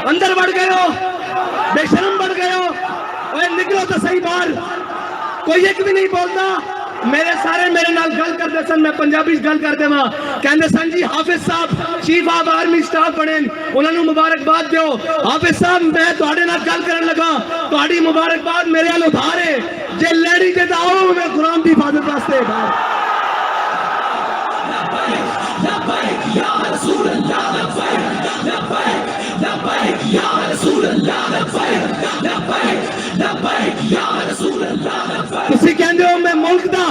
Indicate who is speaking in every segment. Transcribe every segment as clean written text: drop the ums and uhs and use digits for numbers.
Speaker 1: اندر بڑھ گئے ہو, بے شرم بڑھ گئے ہو. اوے نکلو تو صحیح باہر. کوئی ایک بھی نہیں بولتا. میرے سارے میرے نال گل کرتے سن, میں پنجابی گل کرتے ماں کہندے سن جی حافظ صاحب چیف آف آرمی سٹاف بنے, انہوں نے مبارکباد دیو. حافظ صاحب میں تواڈے نال گل کرن لگا, تواڈی مبارکباد میرے ال ادھار ہے. جے لیڈی تے آؤ میں قرآن دی حفاظت واسطے باہر. لبیک یا رسول اللہ, لبیک لبیک لبیک یا رسول اللہ, لبیک لبیک لبیک یا رسول اللہ. تسی کہندے ہو میں ملک دا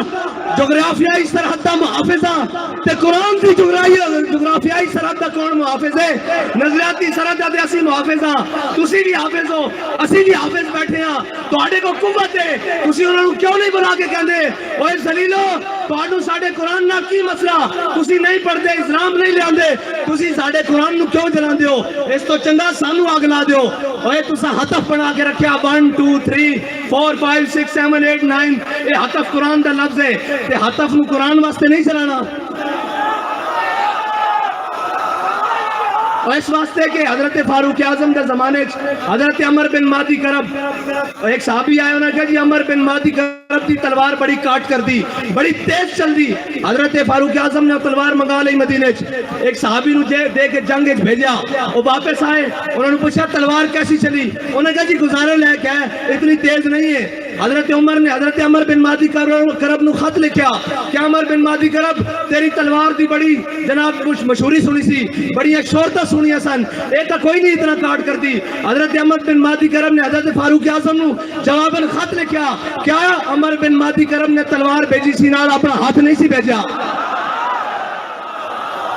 Speaker 1: جغرافیائی سرحد دا محافظ ہاں, تے قرآن دی جغرافیائی سرحد دا کون محافظ ہے؟ نظریاتی سرحد دا تے اسی محافظ ہاں. تسی بھی حافظ ہو, اسی بھی حافظ بیٹھے ہاں. تواڈے کو قوت ہے, تسی انہاں نوں کیوں نہیں بلا کے کہندے اوے ذلیلو تواڈوں ساڈے قرآن نال کی مسئلہ؟ تسی نہیں پڑھدے, اسلام نہیں لیاندے, تسی ساڈے قرآن نوں کیوں جلاندے ہو؟ اس تو چنگا سانوں اگ لا دیو. اوے تساں ہتف بنا کے رکھیا 1 2 3 4 5 6 7 8 9, اے ہتف قرآن دا لفظ ہے تے ہتف نوں قرآن واسطے نہیں چلانا. اور اس واسطے کہ حضرت فاروق اعظم کے زمانے حضرت عمر بن مادی کرب ایک صحابی آئے, انہوں نے کہا جی عمر بن مادی کرب دی تلوار بڑی کاٹ کر دی, بڑی تیز چل دی. حضرت فاروق اعظم نے تلوار منگا لی مدینے, ایک صحابی نو دے کے جنگ بھیجا. وہ واپس آئے, انہوں نے پوچھا تلوار کیسی چلی؟ انہوں نے کہا جی گزارے لے کے اتنی تیز نہیں ہے. حضرت عمر نے حضرت عمر بن مادی کرب نو خط لکھیا کہ عمر بن مادی کرب تیری تلوار دی بڑی جناب مشہوری سنی سی, بڑی شہرتاں سنیا سن, ایک کوئی نہیں اتنا کاٹ کر دی. حضرت عمر بن مادی کرب نے حضرت فاروق اعظم نو جواباً خط لکھیا, کیا عمر بن مادی کرب نے تلوار بھیجی سی نال اپنا ہاتھ نہیں سی بھیجا؟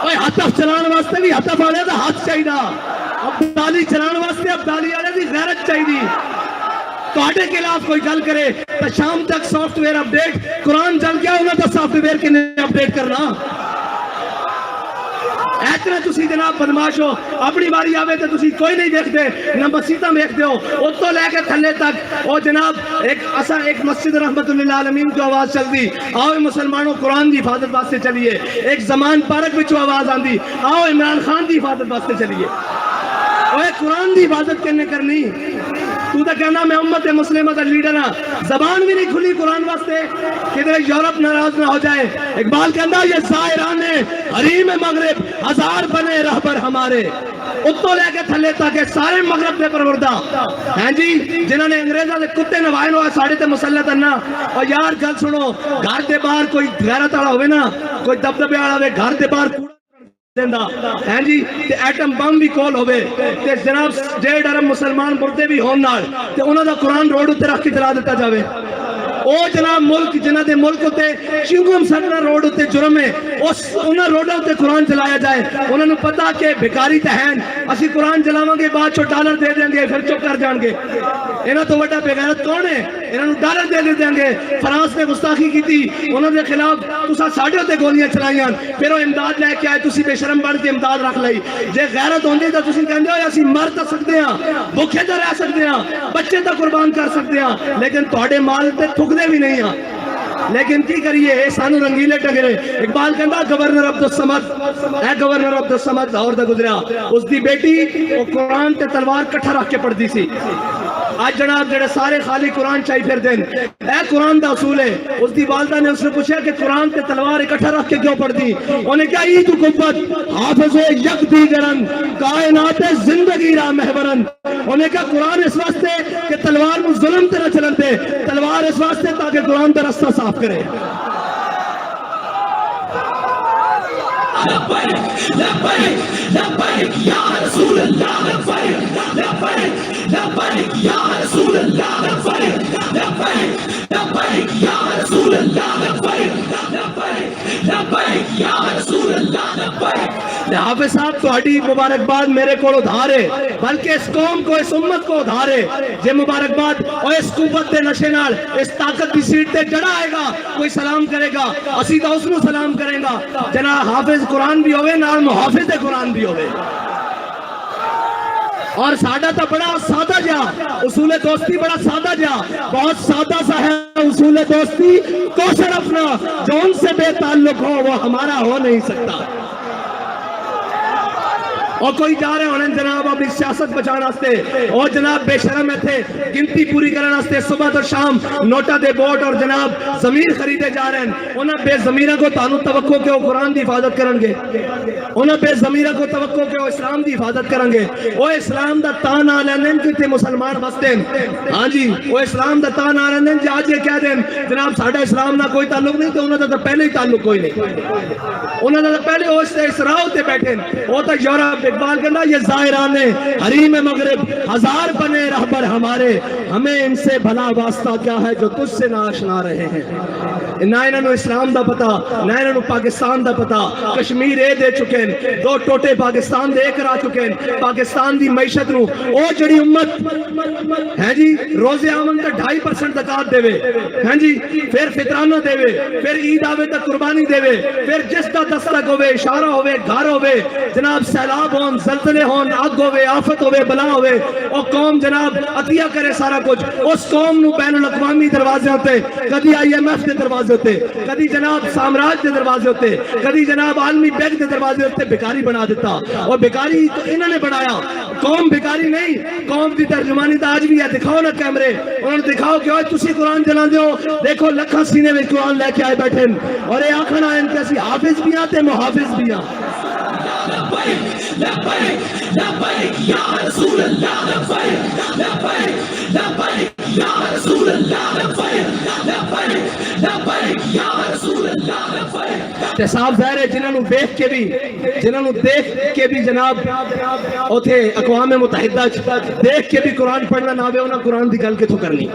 Speaker 1: اوے ہتف چلان واسطے بھی ہتف والے دا ہاتھ چاہیے, ابدالی چلان واسطے ابدالی والے دی غیرت چاہیے. تواڈے خلاف کوئی گل کرے تو شام تک سافٹ ویئر اپڈیٹ, قرآن چل گیا انہوں کا سافٹ ویئر کنے اپڈیٹ کرنا؟ اتنا تسی جناب بدماش ہو. اپنی باری آوے تو تسی کوئی نہیں دیکھتے, نہ مسیطہ دیکھتے ہو. اتوں لے کے تھلے تک وہ جناب ایک مسجد رحمت اللہ عالمین کی آواز چل دی, آؤ مسلمانوں قرآن دی حفاظت واسطے چلیے. ایک زمان پارک وچوں آواز آندی, آؤ عمران خان دی حفاظت واسطے چلیے. اوے قرآن دی حفاظت کنے کرنی؟ تو تو کہنا میں امت مسلمہ کا لیڈر ہاں, زبان بھی نہیں کھلی قرآن واسطے, کدھر یورپ ناراض نہ ہو جائے. اقبال کہنا یہ زائران حریم مغرب ہزار بنے رہبر ہمارے. اتوں لے کے تھلے تک سارے مغرب دے پروردہ ہیں جی, جنہوں نے انگریزوں دے کتے نوائے نو ساڑے تے مسلط ہیں نا. اور یار گل سنو, گھر دے باہر کوئی غیرت والا ہوئے نا, کوئی دبدبے والا ہوئے, گھر دے باہر ہیں جی تے ایٹم بم بھی کول ہوئے تے جناب جے ڈرم مسلمان مردے بھی ہون نال تے انہاں دا قرآن روڈ تے رکھ کے چلا دیتا جاوے. او جناب ملک جنہ دے ملک تے چنگم سٹنا روڈ تے جرم ہے, اس انہاں روڈوں تے قرآن چلایا جائے. انہاں نوں پتا کہ بھکاری تے ہیں, اسی قرآن چلاواں گے بعد چو ڈالر دے دیں گے پھر چپ کر جان گے. انہاں تو بڑا بے غیرت کون ہے؟ انہاں نوں ڈالر دے دیں گے. فرانس نے گستاخی کیتی, انہاں دے خلاف تساں ساڈے تے گولیاں چلائیاں, پھر وہ امداد لے کے آئے, تسی بے شرم بن کے امداد رکھ لئی. جے غیرت ہوندی تے تسی کہندے ہو اسی مر تے سکدے ہاں, بھوکے تے رہ سکدے ہاں, بچے تے قربان کر سکدے ہاں, لیکن تواڈے مال تے تھکدے بھی نہیں ہاں. لیکن کی کریے, اے سانو رنگیلے ٹگرے. اقبال کہندا گورنر عبدالصمد, اے گورنر عبدالصمد لاہور دا گزریا, اس دی بیٹی وہ قرآن تے تلوار کٹھا رکھ کے پڑھدی سی. آج جناب جڑے سارے خالی قرآن چاہی پھر دین, اے قرآن دا اصول ہے. اس دی والدہ نے اس نے پوچھا کہ قرآن تے تلوار اکٹھا رکھ کے کیوں پڑھ دی؟ انہوں نے کہا ای تو قوت حافظ یک دیگرن کائنات زندگی را محورن. انہوں نے کہا قرآن اس واسطے کہ تلوار میں ظلم تے نہ چلن دے, تلوار اس واسطے تاکہ قرآن دا رستہ صاف کرے. لبیک لبیک لبیک یا رسول اللہ, لبیک لبیک لبیک یا رسول اللہ, لبیک لبیک لبیک یا رسول اللہ, لبیک لبیک لبیک یا رسول اللہ, لبیک. حافظ صاحب تہاڈی مبارکباد میرے کو ادھار ہے, بلکہ اس قوم کو اس امت کو ادھار ہے. جے مبارکباد اور اس قوت دے نشے نال اس طاقت کی سیٹ تے جڑا آئے گا کوئی سلام کرے گا, اسی تو اس نو سلام کریں گا. جناب حافظ قرآن بھی ہوئے نال محافظ قرآن بھی ہوئے. اور سادہ تا بڑا سادہ جا اصول دوستی, بڑا سادہ جا, بہت سادہ سا ہے اصول دوستی. کوشر اپنا جو ان سے بے تعلق ہو وہ ہمارا ہو نہیں سکتا. اور کوئی جا رہے ہونے جناب اپنی سیاست بچانا واسطے اور جناب بے شرم تھے گنتی پوری کرنے واسطے صبح تو شام نوٹا دے بوٹ اور جناب ضمیر خریدے جا رہے ہیں. انہاں بے ضمیرہ کو تانوں توقع کہ وہ قرآن دی حفاظت کرن گے, انہاں بے ضمیرہ کو توقع کہ وہ اسلام دی حفاظت کرن گے. وہ اسلام دا تان آ لین کہ تے مسلمان بستے ہیں. ہاں جی وہ اسلام دا تان آ لین جی آج یہ کہہ دیں جناب ساڈا اسلام نہ کوئی تعلق نہیں تو انہاں دا تو پہلے ہی تعلق کوئی نہیں. انہاں دا پہلے اس تے اسراء تے بیٹھے وہ تو یورپ. اقبال کہنا یہ ظاہران حریم مغرب ہزار بنے رہبر ہمارے, ہمیں ان سے بھلا واسطہ کیا ہے جو تجھ سے نہ آشنا رہے ہیں. نہ انہوں اسلام دا پتا نہ انہوں پاکستان دا پتا. کشمیر اے دے چکے ہیں, 2 ٹوٹے پاکستان دے کرا چکے ہیں. پاکستان دی معیشت نو او جڑی امت ہے جی روزے آمن تے 2.5% زکات دے ہیں جی, پھر فطرانہ دے پھر عید آوے تے قربانی دے پھر جس دا دستک ہوے اشارہ ہوے گھر ہوے جناب سیلاب ہون زلزلے ہون اگ ہوے آفت ہوے بلا ہوے او قوم جناب عطیہ کرے سارا کچھ. اس قوم نو بین الاقوامی دروازے ہوتے کدی IMF دے دروازے ہوتے کدی جناب سامراج دے دروازے ہوتے کدی جناب عالمی بینک دے دروازے ہوتے بیکاری بنا دیتا. اور بیکاری تو انہوں نے بنایا, قوم بیکاری نہیں. قوم کی ترجمانی تو آج بھی ہے. دکھاؤ نا کیمرے انہوں نے دکھاؤ کہ تسی قرآن چلا دیو دیکھو لکھاں سینے میں قرآن لے کے آئے بیٹھے اور یہ آخر آئے کہ اسی حافظ بھی آتے محافظ بھی آ. لبیک لبیک لبیک یا رسول اللہ لبیک لبیک لبیک یا رسول اللہ لبیک لبیک لبیک یا رسول اللہ لبیک. صاحب ظاہر ہے جنہوں نے دیکھ کے بھی جناب اوتھے اقوام متحدہ دیکھ کے بھی قرآن پڑھنا نہ ہوئے انہوں نے قرآن دی گل کتوں کرنی.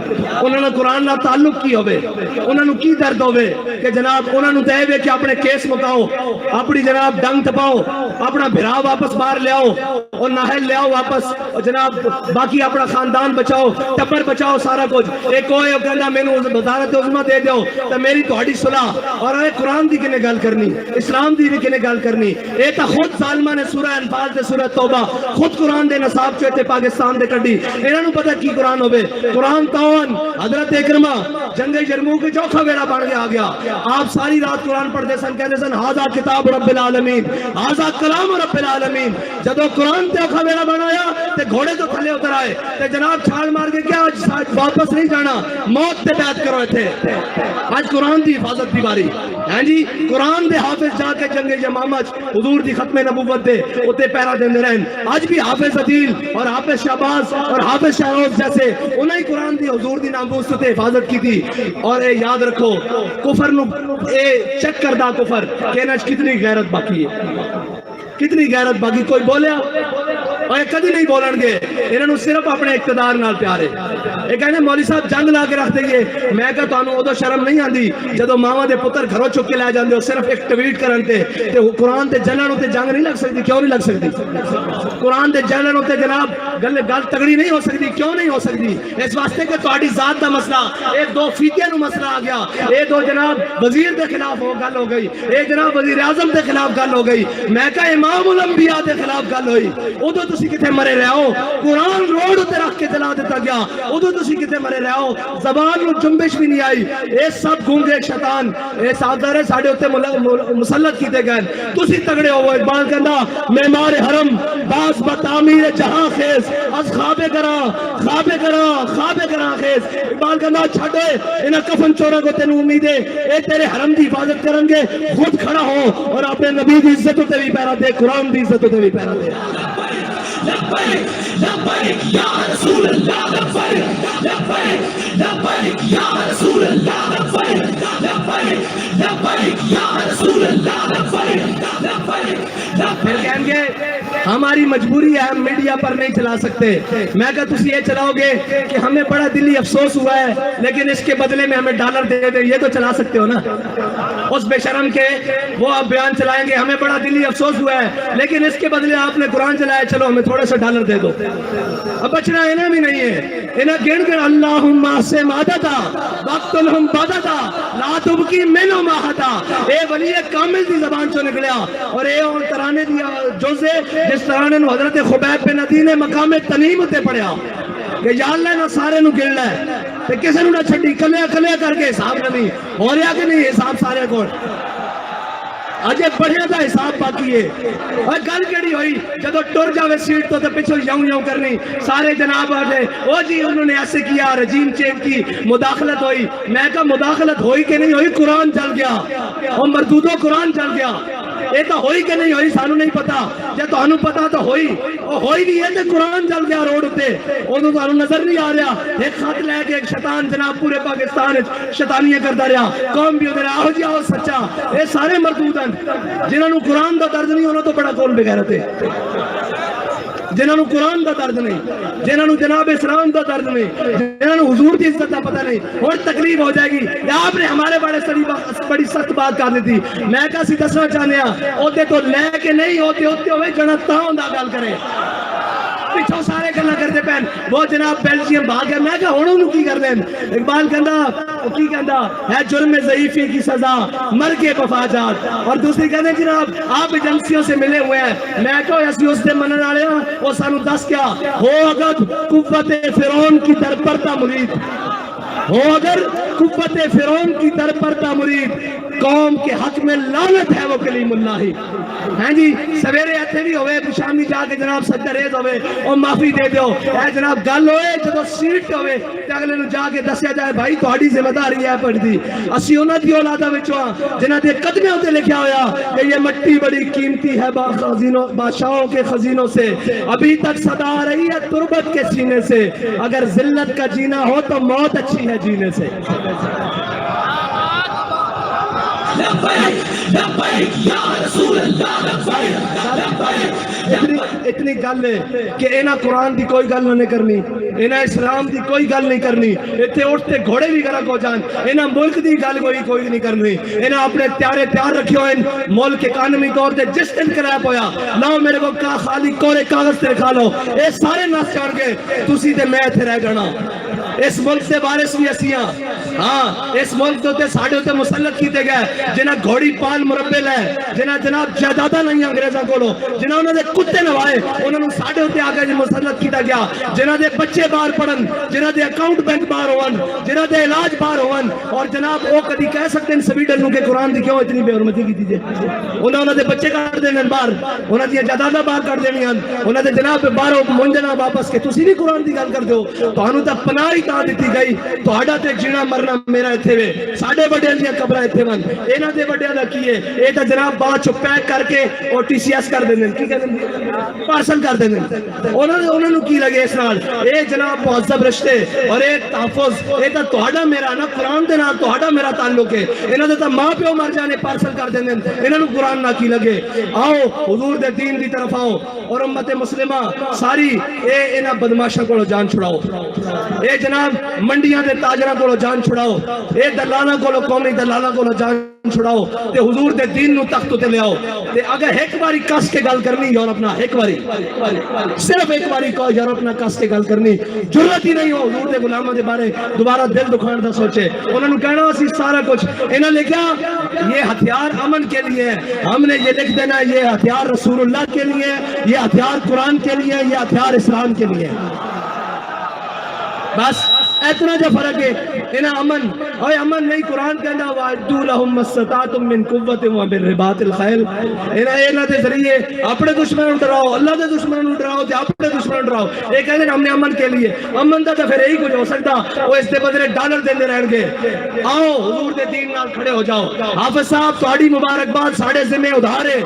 Speaker 1: انہوں نے قرآن نہ تعلق کی ہوئے انہوں نے کی درد ہوئے کہ جناب انہوں نے دے ہوئے کہ اپنے کیس مکاؤ اپنی جناب ڈنگ تپاؤ اپنا بھرا واپس باہر لے آؤ اور ناہل لے آؤ واپس اور جناب باقی اپنا خاندان بچاؤ ٹبر بچاؤ سارا کچھ. ایک کوئی کہنا مینوں وزارت عظمیٰ دے دیو تو میری تہاڈی صلح. اور اے قرآن دی کنے گل کرنی اسلام دی کنے گل کرنی. اے تا خود ظالماں نے سورہ انفال تے سورہ توبہ خود قرآن دے نصاب چ تے پاکستان دے کڈی. انہاں نوں پتہ کی قرآن ہوے. قرآن تاون حضرت اکرمہ جنگ یرموک وچ چوتھا ویڑا بن کے آ گیا. آپ ساری رات قرآن پڑھتے سن کہتے سن ھذا کتاب رب العالمین ھذا کلام رب العالمین. جدو قرآن تے اوکھا ویڑا بنایا تے گھوڑے تو تھلے اتر آئے تے جناب چھال مار کے کیا آج واپس نہیں جانا موت تے بیعت کرو تھے. آج قرآن دی حفاظت دی باری ہیں جی. قرآن دے حافظ جا کے جنگ یمامہ حضور دی ختم نبوت دے اتے پیرا دیندے رہن. آج بھی حافظ عدیل اور حافظ شہباز اور حافظ شہروز جیسے انہیں ہی قرآن دی حضور دی ناموس تے حفاظت کی تھی. اور اے یاد رکھو کفر نو اے چیک کردہ کفر کہنا کتنی غیرت باقی ہے کتنی غیرت باقی. کوئی بولیا اور یہ کدی نہیں بولن گے. انہوں نے صرف اپنے اقتدار نال پیارے. یہ کہنے مولوی صاحب جنگ لا کے رکھ دئیے. میں کہا تانوں ادو شرم نہیں آندی جدو ماواں دے پتر گھروں چک کے لے جاندے ہو صرف ایک ٹویٹ کرن تے قرآن تے جلن تے جنگ نہیں لگ سکتی. کیوں نہیں لگ سکتی؟ قرآن تے جلن تے جناب گل تگڑی نہیں ہو سکتی. کیوں نہیں ہو سکتی؟ اس واسطے کہ تہاڈی ذات دا مسئلہ ایک دو فیتیاں نو مسئلہ آ گیا. اے دو جناب وزیر دے خلاف ہو گل ہو گئی. اے جناب وزیر اعظم دے خلاف گل ہو گئی. میں کہا امام الانبیاء دے خلاف گل ہوئی. ادو تسی کتے مرے رہے ہو. قرآن روڈ تے رکھ کے جلا دیتا گیا. ادو تسی کتے مرے رہے ہو. زبان نو جنبش بھی نہیں آئی. اے سب گونگے شیطان اے سادار ہے ساڈے اوتے مسلط کیتے گئے. تسی تگڑے ہو. اقبال کہندا معمار حرم باز بتعمیر جہاں خیز از خواب گراں خیز. اقبال کہندا چھڈے انہاں کفن چوراں کو تینوں امید ہے اے تیرے حرم دی حفاظت کرن گے. خود کھڑا ہو اور اپنے نبی دی عزت تے بھی پیرا دے قرآن دی عزت تے بھی پیرا دے. لبیک لبیک یا رسول اللہ لبیک لبیک لبیک یا رسول اللہ لبیک لبیک لبیک یا رسول اللہ لبیک لبیک. پھر کہیں گے ہماری مجبوری ہے ہم میڈیا پر نہیں چلا سکتے. میں کہا تسی یہ چلاؤ گے کہ ہمیں بڑا دلی افسوس ہوا ہے لیکن اس کے بدلے میں ہمیں ڈالر دے دیں. یہ تو چلا سکتے ہو نا. اس بے شرم کے وہ آپ بیان چلائیں گے ہمیں بڑا دلی افسوس ہوا ہے لیکن اس کے بدلے آپ نے قرآن چلایا چلو ہمیں تھوڑا سا ڈالر دے دو. اب بچنا انہیں بھی نہیں ہے. انہیں گن کر اللہم سے مادتا وقت الہم بادتا لا تبکی منو ماہتا. اے ولی کامل دی زبان چو نکلیا اور اے اور ترانے دی جوزے جس ترانے نو حضرت خبیب بن عدی نے مقام تنیم تے پڑھیا کہ یا اللہ نہ سارے نو گن لے تے کسے نو نہ چھڈی کلیا کلیا کر کے حساب نہیں ہو رہا کہ نہیں حساب سارے کو. اجے بڑھیا دا حساب باقی ہے. اور گل کیڑی ہوئی جدو ٹر جاوے سیٹ تو پیچھے یوں یوں کرنی سارے جناب آ جائے او جی انہوں نے ایسے کیا رجیم چینج کی مداخلت ہوئی. میں کہا مداخلت ہوئی کہ نہیں ہوئی؟ قرآن چل گیا اور مردودوں قرآن چل گیا. یہ تو ہوئی کہ نہیں ہوئی سانو نہیں پتا. جب تانوں پتا تو ہوئی ہوئی بھی ہے تو قرآن چل گیا روڈ تے ادو تانوں نظر نہیں آ رہا. ایک خط لے کے ایک شیطان جناب پورے پاکستان شیطانیاں کرتا رہا. قوم بھی ادھر آہو جی آہو سچا. یہ سارے مردود ہیں جنہوں نے قرآن دا درد نہیں انہوں تو بڑا کون بغیرت ہے. جنہوں نے قرآن دا درد نہیں, جنہوں نے جناب اسلام دا درد نہیں, جنہوں نے حضور کی عزت دا پتہ نہیں. اور تکلیف ہو جائے گی آپ نے ہمارے بڑی سخت بات کر دی تھی. میں کہا سی دسنا چاہنے ہیں ہوتے تو لے کے نہیں ہوتے ہوئے جنت تاؤں دا گل کرے. پچھو سارے گلا کرتے پہن وہ جناب بیلجیم بھاگ گیا. میں کہا ہونا انہوں کی کر دیں. اقبال کہندا ہے جرم ضعیفی کی سزا مر کے وفاجات. اور دوسری کہتے ہیں جناب آپ ایجنسیوں سے ملے ہوئے ہیں. میں کہا ایسی اس سے منن آ رہے ہیں وہ سانو دس کیا ہو اگر قوت فرعون کی در پرتا مرید ہو اگر قوت فرعون کی در پرتا مرید قوم کے حق میں لعنت ہے وہ کلیم اللہ ہی. ہیں جی سویرے ایتھے بھی ہوئے شامی جا کے جناب سجدہ ریز ہوئے اور معافی دے دیو. اے جناب گل ہوئے جدو سیٹ ہوئے تے اگلے نو جا کے دسیا جائے بھائی تہاڈی ذمہ داری ہے پڑھ دی. اسی انہاں دی اولاداں وچوں ہاں جنہاں دے قدموں تے لکھیا ہویا کہ یہ مٹی بڑی قیمتی ہے خزینوں بادشاہوں کے خزینوں سے ابھی تک صدا آ رہی ہے تربت کے سینے سے. اگر ذلت کا جینا ہو تو موت اچھی ہے جینے سے. اتنی گل ہے کہ اینا قرآن دی کوئی گل نہیں کرنی, اینا اسلام دی کوئی گل نہیں کرنی. اتنے اٹھتے گھوڑے بھی گرک ہو جان. اینا ملک دی گل کوئی نہیں کرنی. اینا اپنے پیارے پیار رکھے ہوئے ملک اکانومی طور تے جس دن کریپ ہویا لاؤ میرے کو خالی کورے کاغذ تے رکھا لو اے سارے نس چڑھ گئے تسی تے میں اتنے رہ جانا. اس ملک سے وارث بھی اسیاں. ہاں اس ملک تے ساڈے تے مسلط کیتے گئے جنہاں گھوڑی پال مربے لے جنہاں جناب جائیداداں نہیں انگریزاں کولو جنہاں انہاں دے کتے نوائے انہاں نوں ساڈے تے آ کے مسلط کیتا گیا. جنہاں دے بچے باہر پڑھن جنہاں دے اکاؤنٹ بینک باہر ہون جنہاں دے علاج باہر ہون. اور جناب وہ کدی کہہ سکتے ہیں سویڈن نوں کہ قرآن دی کیوں اتنی بے حرمتی کیتی جے. انہاں دے بچے کر دینے باہر انہاں دی جائیداداں باہر کر دینی ہیں انہاں دے جناب باہر منجنا واپس کہ تسی نہیں قرآن دی گل کر دیو. تانوں تے پناہ تا دیتی گئی تہاڈا تے جینا مرنا میرا ایتھے وے. ساڈے بڑیاں دی قبراں ایتھے ون انہاں دے بڑیاں دا کی ہے اے تے جناب بعد چ پیک کر کے اور ٹی سی ایس کر دیندے کی کہندے پارسل کر دیندے. انہاں نوں کی لگے اس نال اے جناب مہذب رشتے اور اے تحفظ اے تے تہاڈا میرا نا قرآن دے نال تہاڈا میرا تعلق ہے. انہاں دے تے ماں پیو مر جانے پارسل کر دیندے انہاں نوں قرآن نہ کی لگے. آؤ حضور دے دین دی طرف آؤ اور امت مسلمہ ساری اے انہاں بدماشاں کولوں جان چھڑاؤ. اے جناب منڈیاں دے تاجراں کولوں جان چھڑاؤ. اے دلالاں کولوں قومی دلالاں کولوں جان چھڑاؤ تے حضور دے دین نو تخت تے لے آؤ. تے اگر ایک باری کس کے گل کرنی یورپ نہ ایک باری صرف ایک باری کو یورپ نہ کس کے گل کرنی ضرورت ہی نہیں ہو حضور دے غلاماں دے بارے دوبارہ دل دکھان دا سوچے. انہوں نے کہنا اسی سارا کچھ انہوں نے لکھا یہ ہتھیار امن کے لیے ہم نے یہ لکھ دینا یہ ہتھیار رسول اللہ کے لیے یہ ہتھیار قرآن کے لیے یہ ہتھیار اسلام کے لیے. بس اتنا جو فرق ہے انہاں امن اور امن نہیں قرآن کہنا وَاعِدُّوا لَهُم مَّا اسْتَطَعْتُم مِّن قُوَّةٍ وَمِن رِّبَاطِ الْخَيْلِ. انہاں دے ذریعے اپنے دشمنوں ڈراؤ اللہ دے دشمنوں ڈراؤ تے اپنے دشمنوں ڈراؤ. یہ کہتے ہیں ہم نے امن کے لیے امن دا تو پھر یہی کچھ ہو سکتا وہ اس دے بدلے ڈالر دیندے رہن گے. آؤ حضور دے دین نال کھڑے ہو جاؤ. حافظ صاحب تہاڈی مبارکباد ساڈے ذمہ ادھار ہے.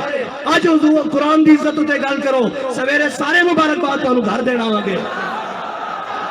Speaker 1: اج حضور قرآن دی عزت تے گل کرو سویرے سارے مبارکباد تانوں گھر دینا آواں گے.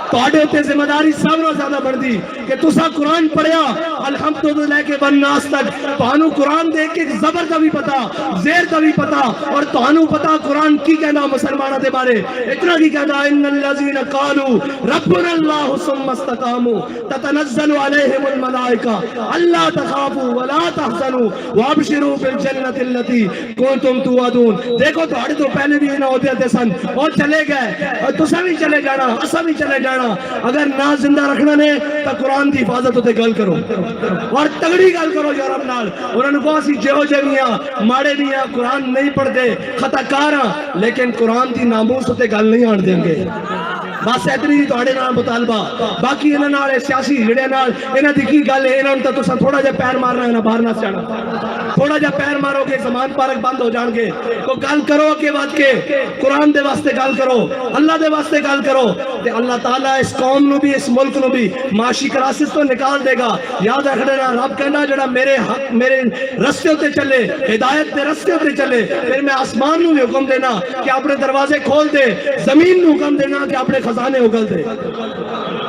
Speaker 1: تہاڈے تے ذمہ داری سب نال زیادہ بڑھدی کہ تساں قرآن پڑھیا الحمدللہ لے کے والناس تک تانوں قرآن دے کے زبر دا بھی پتا زیر دا بھی پتا اور تانوں پتا قرآن کی کہنا مسلماناں دے بارے. اتنا کی کہنا ان الذین قالوا ربنا اللہ ثم استقاموا تتنزل علیہم الملائکہ الا تخافوا ولا تحزنوا وابشروا بالجنۃ التي کنتم توعدون. دیکھو تہاڈے تو پہلے بھی انہاں عہدے تے سن اور چلے گئے اور تساں بھی چلے جانا اساں بھی چلے جانا. اگر نہ زندہ رکھنا نے تو قرآن دی حفاظت ہوتے گل کرو اور تگڑی گل کرو یورپ نال. انہوں نے کہا سی جہو جہیاں ماڑے بھی ہیں قرآن نہیں پڑھتے خطا کار ہاں لیکن قرآن دی ناموس ہوتے گل نہیں آن دیں گے. بس اتنی ہی تواڈے نال مطالبہ باقی انہاں نال سیاسی جڑے نال انہاں دی کی گل ہے انہاں نوں تے تساں تھوڑا جہا پیر مارنا ہے باہر نہ جانا تھوڑا جہا پیر مارو گے زمان پارک بند ہو جان گے تو گل کرو کہ بات کے قرآن دے واسطے گل کرو اللہ دے واسطے گل کرو تے اللہ تعالیٰ اس قوم نو بھی اس ملک نو بھی معاشی کراسس تو نکال دے گا یاد رکھ لینا رب کہنا جڑا میرے رستے ہوتے چلے ہدایت دے رستے ہوتے چلے پھر میں آسمان نو بھی حکم دینا کہ اپنے دروازے کھول دے زمین نو حکم دینا کہ اپنے خزانے اگل دے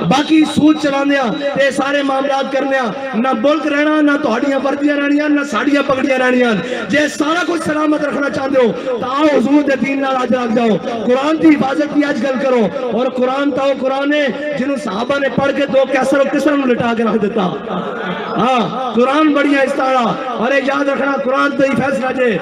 Speaker 1: باقی سوچ چلانے یہ سارے معاملات کرنے نہ ملک رہنا نہ تہاڈیاں وردیاں رہنیاں نہ ساڑیاں پگڑیاں رہنیاں جے سارا کچھ سلامت رکھنا چاہتے ہو تو آؤ حضور دے دین نال آج رکھ جاؤ قرآن کی حفاظت کی آج گل کرو اور قرآن تاؤ قرآن ہے جنہوں صحابہ نے پڑھ کے دو کیسر و کسر نو لٹا کے رکھ دیتا ہاں قرآن بڑھیا استعارہ اور یاد رکھنا قرآن تو ہی فیصلہ جے